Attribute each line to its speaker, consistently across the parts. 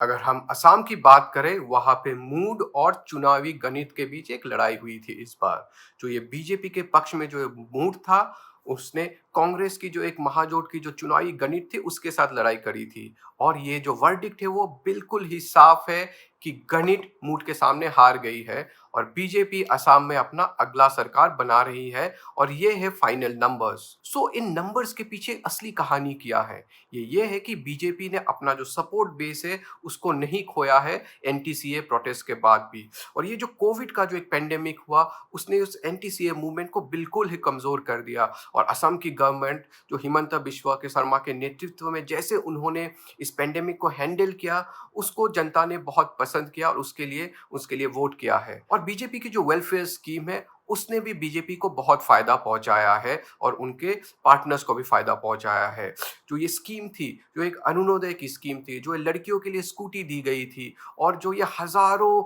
Speaker 1: अगर हम असम की बात करें, वहाँ पे मूड और चुनावी गणित के बीच एक लड़ाई हुई थी इस बार। जो ये बीजेपी के पक्ष में जो मूड था, उसने कांग्रेस की जो एक महाजोट की जो चुनावी गणित थी, उसके साथ लड़ाई करी थी। और ये जो वर्डिक्ट है, वो बिल्कुल ही साफ है कि गणित मूड के सामने हार गई है और बीजेपी असम में अपना अगला सरकार बना रही है और ये है फाइनल नंबर्स। सो इन नंबर्स के पीछे असली कहानी क्या है? ये है कि बीजेपी ने अपना जो सपोर्ट बेस है, उसको नहीं खोया है एनटीसीए प्रोटेस्ट के बाद भी। और ये जो कोविड का जो एक पेंडेमिक हुआ, उसने उस एनटीसीए मूवमेंट को बिल्कुल ही कमजोर कर दिया। और असम की गवर्नमेंट जो हिमंता बिस्वा के शर्मा के नेतृत्व में जैसे उन्होंने इस पेंडेमिक को हैंडल किया, उसको जनता ने बहुत पसंद किया और उसके लिए वोट किया है। और बीजेपी की जो वेलफेयर स्कीम है, उसने भी बीजेपी को बहुत फायदा पहुंचाया है और उनके पार्टनर्स को भी फायदा पहुंचाया है। जो ये स्कीम थी, जो एक अरुणोदय की स्कीम थी, जो लड़कियों के लिए स्कूटी दी गई थी और जो ये हजारों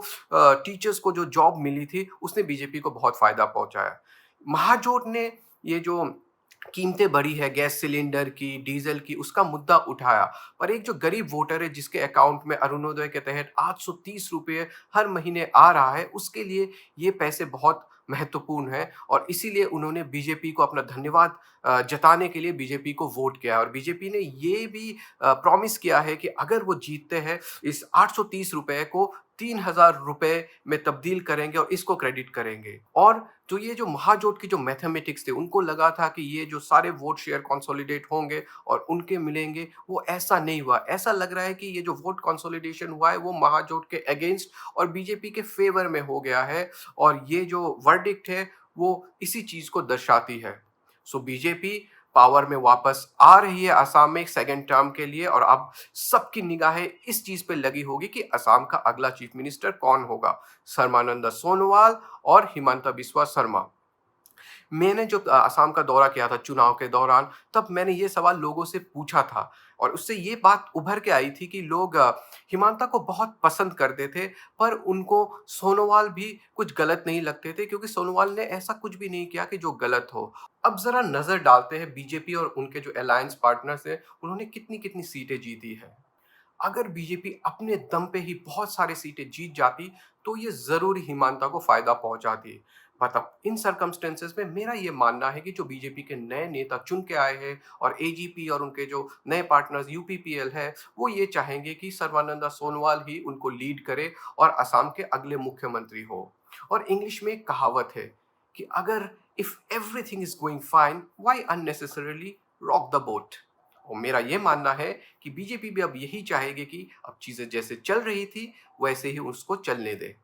Speaker 1: टीचर्स को जो जॉब मिली थी, उसने बीजेपी को बहुत फायदा पहुंचाया। महाजोट ने ये जो कीमतें बढ़ी है गैस सिलेंडर की, डीजल की, उसका मुद्दा उठाया। पर एक जो गरीब वोटर है जिसके अकाउंट में अरुणोदय के तहत 830 रुपये हर महीने आ रहा है, उसके लिए ये पैसे बहुत महत्वपूर्ण है और इसीलिए उन्होंने बीजेपी को अपना धन्यवाद जताने के लिए बीजेपी को वोट किया। और बीजेपी ने ये भी प्रॉमिस किया है कि अगर वो जीतते हैं, इस 830 रुपए को 3000 रुपए में तब्दील करेंगे और इसको क्रेडिट करेंगे। और जो ये जो महाजोट की जो मैथमेटिक्स थे, उनको लगा था कि ये जो सारे वोट शेयर कंसोलिडेट होंगे और उनके मिलेंगे, वो ऐसा नहीं हुआ। ऐसा लग रहा है कि ये जो वोट कंसोलिडेशन हुआ है, वो महाजोट के अगेंस्ट और बीजेपी के फेवर में हो गया है और ये जो वर्डिक्ट है, वो इसी चीज को दर्शाती है। सो बीजेपी पावर में वापस आ रही है असम में एक सेकेंड टर्म के लिए और अब सबकी निगाहें इस चीज पे लगी होगी कि असम का अगला चीफ मिनिस्टर कौन होगा, सर्बानंद सोनोवाल और हिमंता बिस्वा शर्मा। मैंने जब असम का दौरा किया था चुनाव के दौरान, तब मैंने ये सवाल लोगों से पूछा था और उससे ये बात उभर के आई थी कि लोग हिमांता को बहुत पसंद करते थे, पर उनको सोनोवाल भी कुछ गलत नहीं लगते थे क्योंकि सोनोवाल ने ऐसा कुछ भी नहीं किया कि जो गलत हो। अब जरा नजर डालते हैं बीजेपी और उनके जो अलायंस पार्टनर्स हैं, उन्होंने कितनी कितनी सीटें जीती है। अगर बीजेपी अपने दम पे ही बहुत सारी सीटें जीत जाती, तो ये जरूर हिमांता को फायदा पहुंचाती। मतलब इन सर्कमस्टेंसेस में मेरा ये मानना है कि जो बीजेपी के नए नेता चुन के आए हैं और एजीपी और उनके जो नए पार्टनर्स यूपीपीएल है, वो ये चाहेंगे कि सर्बानंद सोनोवाल ही उनको लीड करे और असम के अगले मुख्यमंत्री हो। और इंग्लिश में एक कहावत है कि अगर if everything is going fine, why unnecessarily rock the boat. और मेरा ये मानना है कि बीजेपी भी अब यही चाहेगी कि अब चीजें जैसे चल रही थी, वैसे ही उसको चलने दे।